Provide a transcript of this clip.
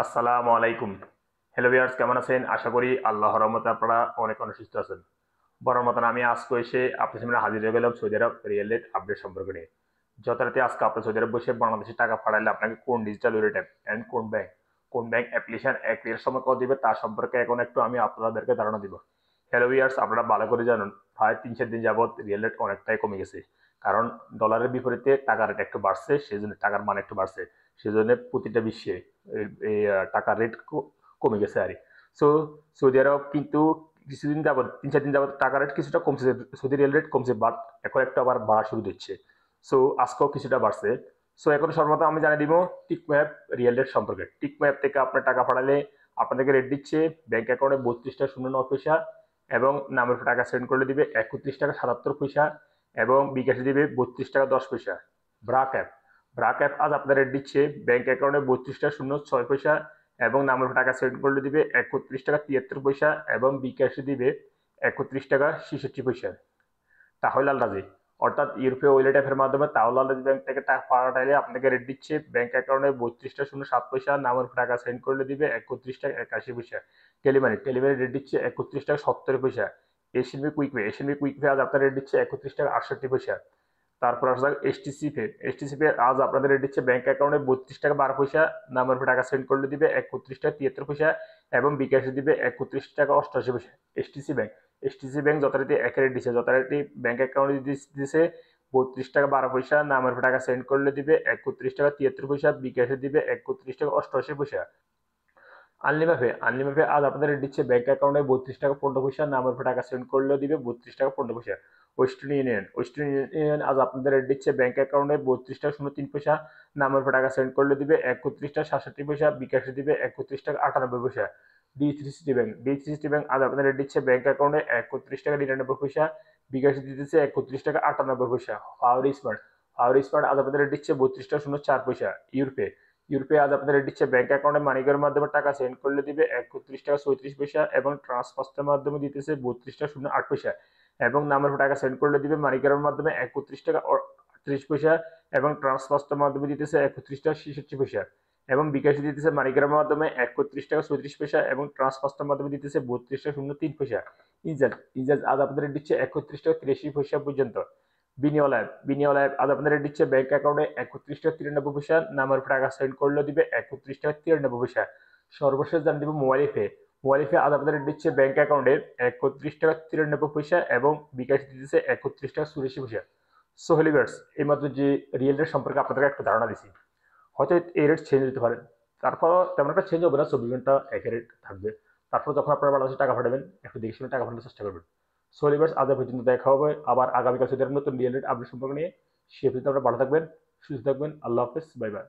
আসসালামু আলাইকুম। Hello viewers, কেমন আছেন? আশা করি আল্লাহর রহমতে আপনারা অনেক অনেক সুস্থ আছেন। বরাবর মতন আমি আজকে এসে আপনার সামনে হাজির হয়ে গেলাম সৌদি আরব রিয়েল রেট আপডেট সম্পর্কে নিয়ে। যথারীতি আজকে আপনি সৌদি আরব বসে বাংলাদেশে টাকা পাঠাইলে আপনাকে কোন ডিজিটাল ওয়ালেট অ্যাপ অ্যান্ড কোন ব্যাংক অ্যাপ্লিকেশন এক ক্লিয়ার সময় কত দিবে তার সম্পর্কে এখন একটু আমি আপনাদেরকে ধারণা দিব। হ্যালো ভিউয়ার্স, আপনারা ভালো করে জানুন প্রায় 3-4 দিন যাবত রিয়েল রেট অনেকটাই কমে গেছে। কারণ ডলারের বিপরীতে টাকার রেট একটু বাড়ছে, সেজন্য টাকার মান একটু বাড়ছে। সেজন্য প্রতিটা বিশ্বে এই টাকার রেট কমে গেছে আর সো সৌদি আরব কিন্তু কিছুদিন যাবত 3-4 দিন যাবত টাকার রেট কিছুটা কমছে, সৌদি রিয়েল রেট কমছে, বাট এখন একটু আবার বাড়া শুরু দিচ্ছে। সো আজকেও কিছুটা বাড়ছে। সো এখন সর্বপ্রথম আমি জানিয়ে দিব টিকম্যাপ রিয়েল রেট সম্পর্কে। টিকম্যাপ থেকে আপনার টাকা পাঠালে আপনাদেরকে রেট দিচ্ছে ব্যাংক অ্যাকাউন্টে 32 টাকা 09 পয়সা, এবং নামের উপর টাকা সেন্ড করলে দিবে 31 টাকা 77 পয়সা, এবং বিকাশে দিবে 32 টাকা 10 পয়সা। ব্রাক অ্যাপ ব্রাক অ্যাপ আজ আপনার রেট দিচ্ছে ব্যাংক অ্যাকাউন্টে 32 টাকা 06 পয়সা, এবং নামের উপর টাকা সেন্ড করলে দিবে 31 টাকা 73 পয়সা, এবং বিকাশে দিবে 31 টাকা 66 পয়সা। তাহলে আলরাজি, অর্থাৎ ইউরোপীয় ওয়ালেট অ্যাপের মাধ্যমে তাহলে আলরাজি ব্যাংক থেকে টাকা পাঠাইলে আপনাকে রেট দিচ্ছে ব্যাংক অ্যাকাউন্টে 32 টাকা 07 পয়সা, নামের উপর টাকা সেন্ড করলে দিবে 31 টাকা 81 পয়সা। টেলিমানি রেট দিচ্ছে 31 টাকা 70 পয়সা। এশিয়ান কুইক পে আজ আপনার রেট দিচ্ছে 31 টাকা 68 পয়সা। তারপর আসা যাক এসটিসি পে আজ আপনাদের রেট দিচ্ছে ব্যাংক অ্যাকাউন্টে 32 টাকা 12 পয়সা, নামের উপর টাকা সেন্ড করলে দিবে 31 টাকা 73 পয়সা, এবং বিকাশে দিবে 31 টাকা 88 পয়সা। এসটিসি ব্যাংক যথারীতি এক রেট দিচ্ছে, যথারীতি ব্যাংক অ্যাকাউন্টে দিছে 32 টাকা 12 পয়সা, নামের উপর টাকা সেন্ড করলে দিবে 31 টাকা 73 পয়সা, বিকাশে দিবে 31 টাকা 88 পয়সা। আনলিমিটেড আজ আপনাদের রেট দিচ্ছে ব্যাংক অ্যাকাউন্টে 32 টাকা 15 পয়সা, নামের উপর টাকা সেন্ড করলে দিবে 32 টাকা 15 পয়সা। ওয়েস্টার্ন ইউনিয়ন আজ আপনাদের রেট দিচ্ছে ব্যাংক অ্যাকাউন্টে 32 টাকা 03 পয়সা, নামের উপর টাকা সেন্ড করলে দিবে 31 টাকা 67 পয়সা, বিকাশে দিবে 31 টাকা 98 পয়সা। ডি থ্রি সিটি ব্যাংক আজ আপনাদের রেট দিচ্ছে ব্যাংক অ্যাকাউন্টে 31 টাকা 99 পয়সা, বিকাশে দিতেছে 31 টাকা 98 পয়সা। ফাওয়ার স্মার্ট আজ আপনাদের রেট দিচ্ছে 32 টাকা 04 পয়সা। ইউরোপে আজ আপনাদের রেট দিচ্ছে ব্যাংক অ্যাকাউন্টে মানিকের মাধ্যমে টাকা সেন্ড করলে দিবে 31 টাকা 34 পয়সা, এবং ট্রান্সফার্সের মাধ্যমে দিতেছে 32 টাকা 08 পয়সা, এবং নামের উপর টাকা সেন্ড করলে দিবে মানিকের মাধ্যমে 31 টাকা 38 পয়সা, এবং ট্রান্সফার্সের মাধ্যমে দিতেছে 31 টাকা 66 পয়সা, এবং বিকাশে দিতেছে মানিকের মাধ্যমে 31 টাকা 34 পয়সা, এবং ট্রান্সফার্সের মাধ্যমে দিতেছে 32 টাকা 03 পয়সা। ইজাজ আজ আপনাদের রেট দিচ্ছে 31 টাকা 83 পয়সা পর্যন্ত। বিনিয়োগ আজ আপনাদের রেট দিচ্ছে ব্যাংক অ্যাকাউন্টে 31 টাকা 93 পয়সা, নামের উপর টাকা সেন্ড করলে দিবে 31 টাকা 93 পয়সা। সর্বশেষ জানিয়ে দিব মোবাইল ফে আজ আপনাদের রেট দিচ্ছে ব্যাংক অ্যাকাউন্টে 31 টাকা 93 পয়সা, এবং বিকাশ দিতেছে 31 টাকা 84 পয়সা। সো হেলিভার্স, এইমাত্র যে রিয়েল রেট সম্পর্কে আপনাদের একটা ধারণা দিছি, হয়তো এই রেট চেঞ্জ হতে পারে। তারপর তেমন একটা চেঞ্জ হবে না, 24 ঘন্টা একই রেট থাকবে। তারপর যখন আপনারা বাংলাদেশে টাকা পাঠাবেন একটু দেখে শুনে টাকা পাঠানোর চেষ্টা করবেন। সো লিভার্স, আজ পর্যন্ত দেখা হবে আবার আগামীকাল সুদের নতুন রিয়েল রেট আপডেট সম্পর্কে নিয়ে। সে পর্যন্ত আপনারা ভালো থাকবেন, সুস্থ থাকবেন। আল্লাহ হাফেজ, বাই বাই।